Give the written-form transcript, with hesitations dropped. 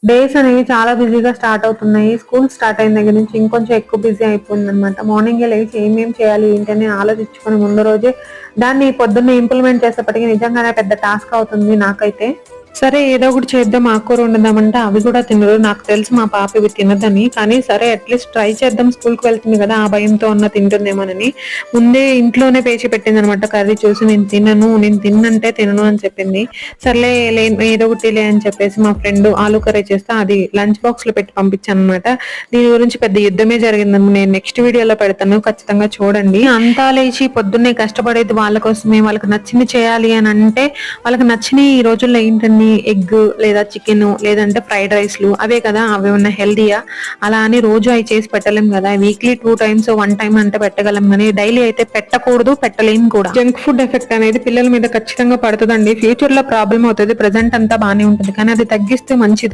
Days అనేవి చాలా బిజీగా స్టార్ట్ అవుతున్నాయి. స్కూల్ స్టార్ట్ అయిన దగ్గర నుంచి ఇంకొంచెం ఎక్కువ బిజీ అయిపోయిందనమాట. మార్నింగే లేచి ఏమేం చేయాలి ఏంటని ఆలోచించుకొని ముందు రోజే దాన్ని పొద్దున్నే ఇంప్లిమెంట్ చేసేప్పటికి నిజంగానే పెద్ద టాస్క్ అవుతుంది నాకైతే. సరే ఏదో ఒకటి చేద్దాం, ఆకుకూర వండుదామంటే అవి కూడా తినరు. నాకు తెలుసు మా పాప ఇవి తినదని. కానీ సరే అట్లీస్ట్ ట్రై చేద్దాం, స్కూల్‌కి వెళ్తుంది కదా! ఆ భయంతో అన్నా తింటుందేమోనని ముందే ఇంట్లోనే పేచి పెట్టిందనమాట కర్రీ చూసి. నేను తిననంటే తినను అని చెప్పింది. సర్లే ఏదో ఒకటిలే అని చెప్పేసి మా ఫ్రెండ్ ఆలు కర్రీ చేస్తే అది లంచ్ బాక్స్‌లో పెట్టి పంపించాననమాట. దీని గురించి పెద్ద యుద్ధమే జరిగిందమ్మ. నేను నెక్స్ట్ వీడియోలో పెడతాను, ఖచ్చితంగా చూడండి. అంతా లేచి పొద్దున్నే కష్టపడేది వాళ్ళ కోసమే, వాళ్ళకి నచ్చింది చేయాలి అని అంటే వాళ్ళకి నచ్చినయి ఈ రోజుల్లో ఏంటండి, ఎగ్ లేదా చికెన్ లేదంటే ఫ్రైడ్ రైస్లు అవే కదా. అవి ఉన్న హెల్దీయా? అలా అని రోజు అవి చేసి పెట్టలేం కదా. వీక్లీ 2 టైమ్స్ 1 టైమ్ అంటే పెట్టగలం కానీ డైలీ అయితే పెట్టకూడదు, పెట్టలేం కూడా. జంక్ ఫుడ్ ఎఫెక్ట్ అనేది పిల్లల మీద ఖచ్చితంగా పడుతుందండి. ఫ్యూచర్ లో ప్రాబ్లం అవుతుంది. ప్రెసెంట్ అంతా బానే ఉంటుంది కానీ అది తగ్గిస్తే మంచిది.